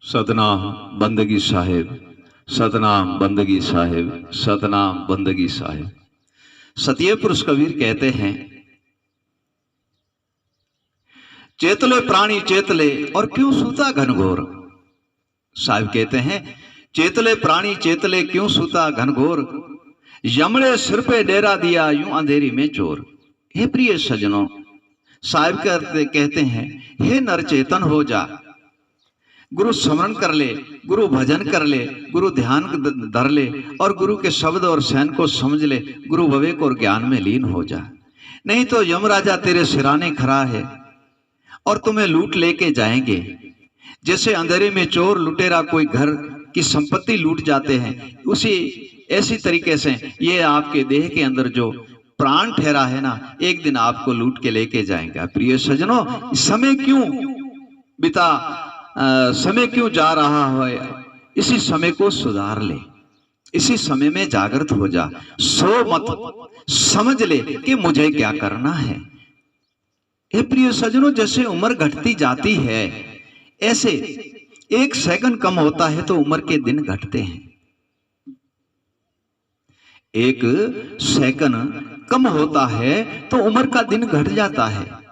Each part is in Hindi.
सतनाम बंदगी साहिब, सतनाम बंदगी साहिब, सतनाम बंदगी साहिब। सतिये पुरुष कबीर कहते हैं, चेतले प्राणी चेतले और क्यों सूता घनघोर। साहिब कहते हैं, चेतले प्राणी चेतले क्यों सूता घनघोर, यमड़े सिर पे डेरा दिया यूं अंधेरी में चोर। हे प्रिय सजनों, साहिब कहते हैं, हे नर चेतन हो जा, गुरु स्मरण कर ले, गुरु भजन कर ले, गुरु ध्यान धर ले और गुरु के शब्द और सैन को समझ ले, गुरु विवेक और ज्ञान में लीन हो जा। नहीं तो यमराजा तेरे सिराने खड़ा है और तुम्हें लूट लेके जाएंगे। जैसे अंधेरे में चोर लुटेरा कोई घर की संपत्ति लूट जाते हैं, उसी ऐसी तरीके से ये आपके देह के अंदर जो प्राण ठहरा है ना, एक दिन आपको लूट के लेके जाएंगे। प्रिय सजनों, समय क्यों बिता समय क्यों जा रहा है, इसी समय को सुधार ले, इसी समय में जागृत हो जा, सो मत, समझ ले कि मुझे क्या करना है। हे प्रिय सजनों, जैसे उम्र घटती जाती है ऐसे एक सेकंड कम होता है तो उम्र के दिन घटते हैं। एक सेकंड कम होता है तो उम्र का दिन घट जाता है।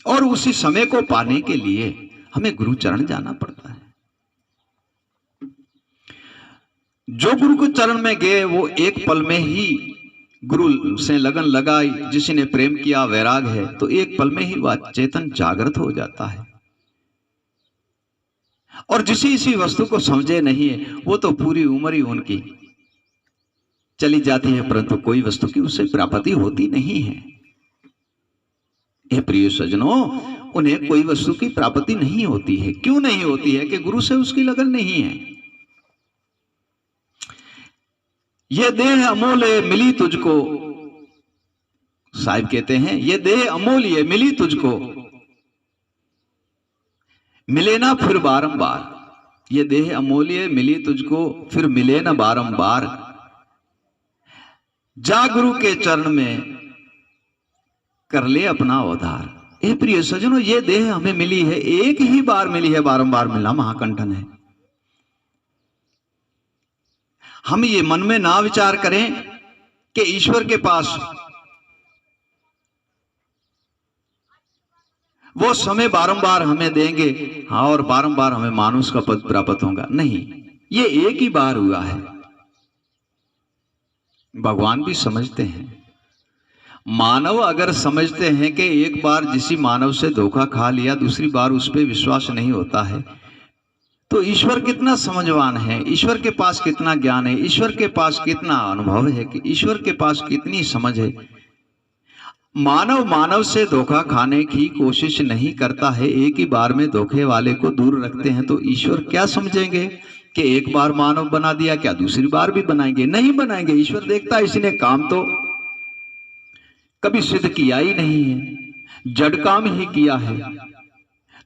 और उसी समय को पाने के लिए हमें गुरु चरण जाना पड़ता है। जो गुरु के चरण में गए वो एक पल में ही गुरु से लगन लगाई, जिसने प्रेम किया वैराग है, तो एक पल में ही वह चेतन जागृत हो जाता है। और जिसी इसी वस्तु को समझे नहीं है वो तो पूरी उम्र ही उनकी चली जाती है, परंतु कोई वस्तु की उसे प्राप्ति होती नहीं है। हे प्रिय सजनों, उन्हें कोई वस्तु की प्राप्ति नहीं होती है। क्यों नहीं होती है? कि गुरु से उसकी लगन नहीं है। ये देह अमूल्य मिली तुझको, साहिब कहते हैं, ये देह अमूल्य मिली तुझको, मिले ना फिर बारंबार। ये देह अमूल्य मिली तुझको, फिर मिले ना बारंबार। जा गुरु के चरण में कर ले अपना उद्धार। हे प्रिय सजनों, ये देह हमें मिली है, एक ही बार मिली है, बारंबार मिलना महाकंठन है। हम ये मन में ना विचार करें कि ईश्वर के पास वो समय बारंबार हमें देंगे, हाँ, और बारंबार हमें मानुष का पद प्राप्त होगा। नहीं, ये एक ही बार हुआ है। भगवान भी समझते हैं। मानव अगर समझते हैं कि एक बार जिसी मानव से धोखा खा लिया, दूसरी बार उस पर विश्वास नहीं होता है, तो ईश्वर कितना समझवान है, ईश्वर के पास कितना ज्ञान है, ईश्वर के पास कितना अनुभव है, कि ईश्वर के पास कितनी समझ है। मानव मानव से धोखा खाने की कोशिश नहीं करता है, एक ही बार में धोखे वाले को दूर रखते हैं। तो ईश्वर क्या समझेंगे कि एक बार मानव बना दिया, क्या दूसरी बार भी बनाएंगे? नहीं बनाएंगे। ईश्वर देखता है इसने काम तो कभी सिद्ध किया ही नहीं है, जड़ काम ही किया है,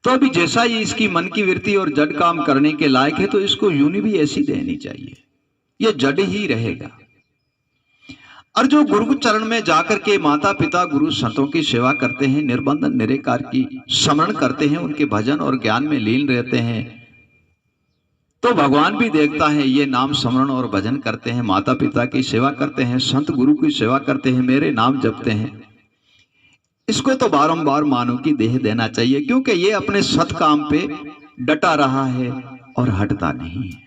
तो अभी जैसा ही इसकी मन की वृत्ति और जड़ काम करने के लायक है तो इसको यूनि भी ऐसी देनी चाहिए, ये जड़ ही रहेगा। और जो गुरु चरण में जाकर के माता पिता गुरु संतों की सेवा करते हैं, निर्बंधन निराकार की स्मरण करते हैं, उनके भजन और ज्ञान में लीन रहते हैं, तो भगवान भी देखता है ये नाम स्मरण और भजन करते हैं, माता पिता की सेवा करते हैं, संत गुरु की सेवा करते हैं, मेरे नाम जपते हैं। इसको तो बारंबार मानव की देह देना चाहिए, क्योंकि ये अपने सत काम पे डटा रहा है और हटता नहीं है।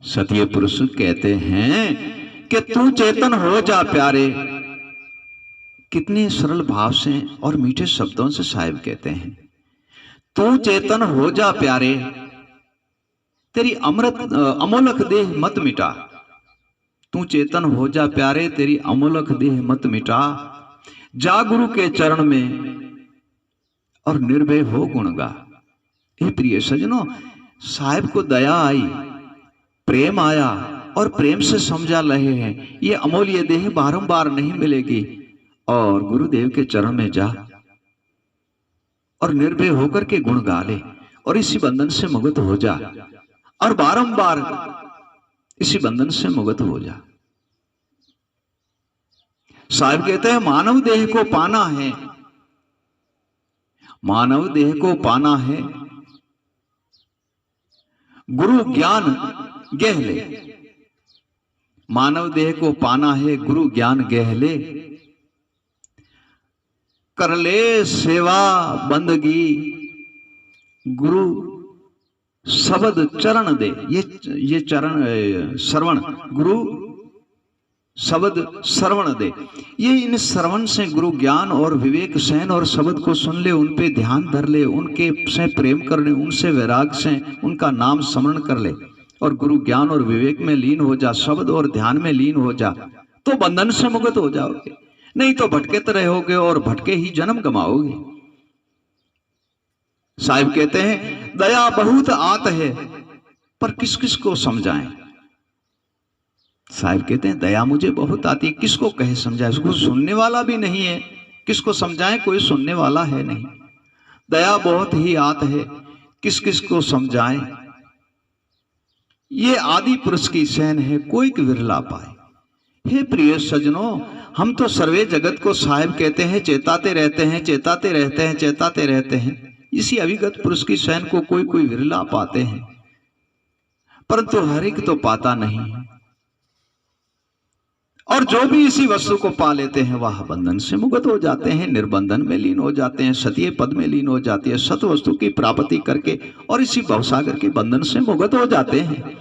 सतिये पुरुष कहते हैं कि तू चेतन हो जा प्यारे। कितने सरल भाव से और मीठे शब्दों से साहिब कहते हैं, तू चेतन हो जा प्यारे, तेरी अमोलक देह मत मिटा। तू चेतन हो जा प्यारे, तेरी अमोलक देह मत मिटा। जा गुरु के चरण में और निर्भय हो गुण गा। हे प्रिय सजनों, साहिब को दया आई, प्रेम आया और प्रेम से समझा रहे हैं ये अमूल्य देह बारंबार नहीं मिलेगी, और गुरुदेव के चरण में जा और निर्भय होकर के गुण गा ले और इसी बंधन से मुक्त हो जा, और बारंबार इसी बंधन से मुक्त हो जा। साहब कहते हैं मानव देह को पाना है, मानव देह को पाना है, गुरु ज्ञान गहले। मानव देह को पाना है, गुरु ज्ञान गहले, कर ले सेवा बंदगी, गुरु शब्द चरण दे। ये चरण श्रवण, गुरु शब्द श्रवण दे। ये इन श्रवण से गुरु ज्ञान और विवेक सहन और शब्द को सुन ले, उन पे ध्यान धर ले, उनके से प्रेम कर ले, उनसे वैराग से उनका नाम स्मरण कर ले और गुरु ज्ञान और विवेक में लीन हो जा, शब्द और ध्यान में लीन हो जा, तो बंधन से मुक्त हो जाओगे। नहीं तो भटके रहोगे और भटके ही जन्म गमाओगे। साहिब कहते हैं दया बहुत आत है, पर किस किस को समझाएं। साहिब कहते हैं दया मुझे बहुत आती है, किसको कहे समझाए, उसको सुनने वाला भी नहीं है, किसको समझाएं, कोई सुनने वाला है नहीं। दया बहुत ही आत है, किस किस को समझाएं, ये आदि पुरुष की सहन है, कोई विरला पाए। हे प्रिय सजनों, हम तो सर्वे जगत को साहिब कहते हैं, चेताते रहते हैं, चेताते रहते हैं, चेताते रहते हैं। इसी अविगत पुरुष की सहन को कोई कोई विरला पाते हैं, परंतु हर एक तो पाता नहीं है। और जो भी इसी वस्तु को पा लेते हैं वह बंधन से मुक्त हो जाते हैं, निर्बंधन में लीन हो जाते हैं, सतीय पद में लीन हो जाती है, सत वस्तु की प्राप्ति करके और इसी भवसागर के बंधन से मुक्त हो जाते हैं।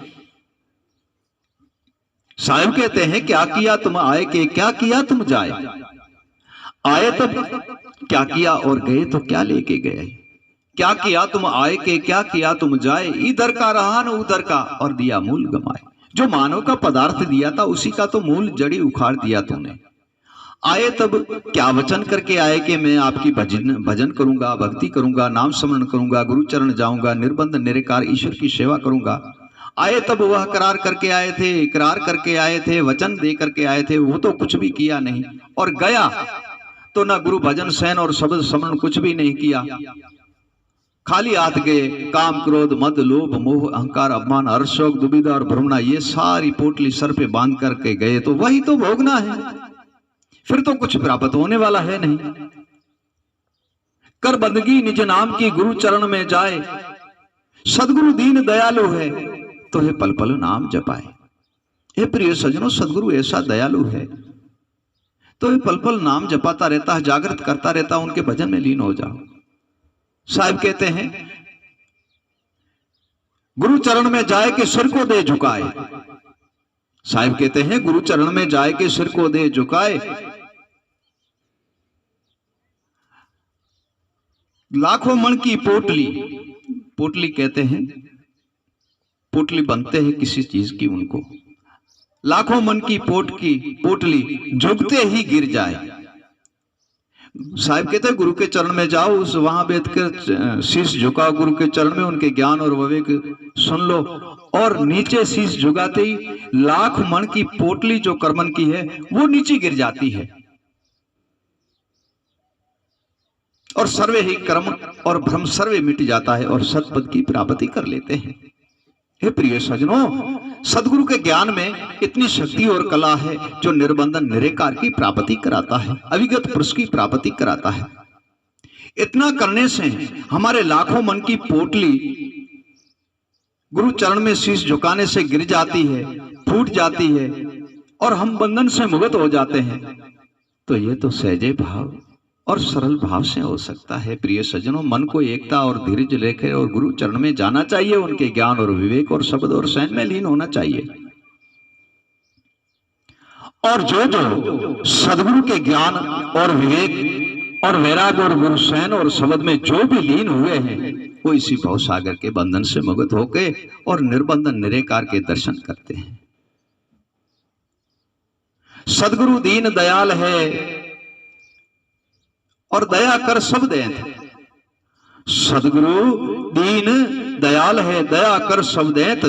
साहिब कहते हैं क्या किया तुम आए के, क्या किया तुम जाए। आए तो क्या किया और गए तो क्या लेके गए। क्या किया तुम आए के, क्या किया तुम जाए, इधर का रहा न उधर का और दिया मूल गमाए। जो मानव का पदार्थ दिया था उसी का तो मूल जड़ी उखाड़ दिया तूने। आए तब क्या वचन करके आए कि मैं आपकी भजन करूंगा, भक्ति करूंगा, नाम स्मरण करूंगा, गुरु चरण जाऊंगा, निर्बंध निरकार ईश्वर की सेवा करूंगा। आए तब वह करार करके आए थे, इकरार करके आए थे, वचन दे करके आए थे, वो तो कुछ भी किया नहीं। और गया तो ना गुरु भजन सहन और शब्द स्मरण कुछ भी नहीं किया, खाली हाथ गए। काम क्रोध मद लोभ मोह अहंकार अपमान हर्ष शोक दुविधा और भ्रमणा, ये सारी पोटली सर पे बांध करके गए, तो वही तो भोगना है, फिर तो कुछ प्राप्त होने वाला है नहीं। कर बंदगी निज नाम की, गुरु चरण में जाए, सदगुरु दीन दयालु है, तो हे पल पल नाम जपाए। हे प्रिय सजनों, सदगुरु ऐसा दयालु है तो हे पल पल नाम जपाता रहता है, जागृत करता रहता है, उनके भजन में लीन हो जाओ। साहिब कहते हैं गुरु चरण में जाए के सिर को दे झुकाए। साहिब कहते हैं गुरु चरण में जाए के सिर को दे झुकाए, लाखों मन की पोटली, पोटली कहते हैं पोटली बनते हैं किसी चीज की, उनको लाखों मन की पोटली झुकते ही गिर जाए। साहिब कहते हैं गुरु के चरण में जाओ, उस वहां बैठ कर शीश झुकाओ गुरु के चरण में, उनके ज्ञान और विवेक सुन लो, और नीचे शीश झुकाते ही लाख मन की पोटली जो कर्मन की है वो नीचे गिर जाती है, और सर्वे ही कर्म और भ्रम सर्वे मिट जाता है और सतपद की प्राप्ति कर लेते हैं। हे प्रिय सजनों, सदगुरु के ज्ञान में इतनी शक्ति और कला है जो निर्बंधन निरकार की प्राप्ति कराता है, अविगत पुरुष की प्राप्ति कराता है। इतना करने से हमारे लाखों मन की पोटली गुरु चरण में शीश झुकाने से गिर जाती है, फूट जाती है, और हम बंधन से मुक्त हो जाते हैं। तो ये तो सहजे भाव और सरल भाव से हो सकता है। प्रिय सज्जनों, मन को एकता और धीरज लेकर और गुरु चरण में जाना चाहिए, उनके ज्ञान और विवेक और शब्द और सहन में लीन होना चाहिए। और जो जो सदगुरु के ज्ञान और विवेक और वैराग और गुरु सहन और शब्द में जो भी लीन हुए हैं, वो इसी भव सागर के बंधन से मुक्त होकर और निर्बंधन निरकार के दर्शन करते हैं। सदगुरु दीन दयाल है और दया कर सब देत। सदगुरु दीन दयाल है, दया कर सब देत,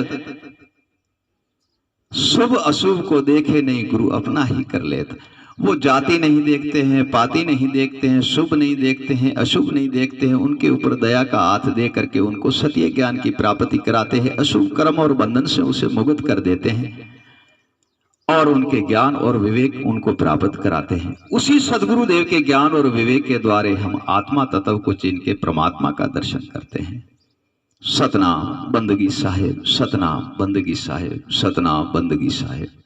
शुभ अशुभ को देखे नहीं गुरु अपना ही कर लेत। वो जाति नहीं देखते हैं, पाति नहीं देखते हैं, शुभ नहीं देखते हैं, अशुभ नहीं देखते हैं, उनके ऊपर दया का हाथ दे करके उनको सत्य ज्ञान की प्राप्ति कराते हैं, अशुभ कर्म और बंधन से उसे मुक्त कर देते हैं। और उनके ज्ञान और विवेक उनको प्राप्त कराते हैं। उसी सदगुरुदेव के ज्ञान और विवेक के द्वारा हम आत्मा तत्व को चिन्ह के परमात्मा का दर्शन करते हैं। सतनाम बंदगी साहेब, सतनाम बंदगी साहेब, सतनाम बंदगी साहेब।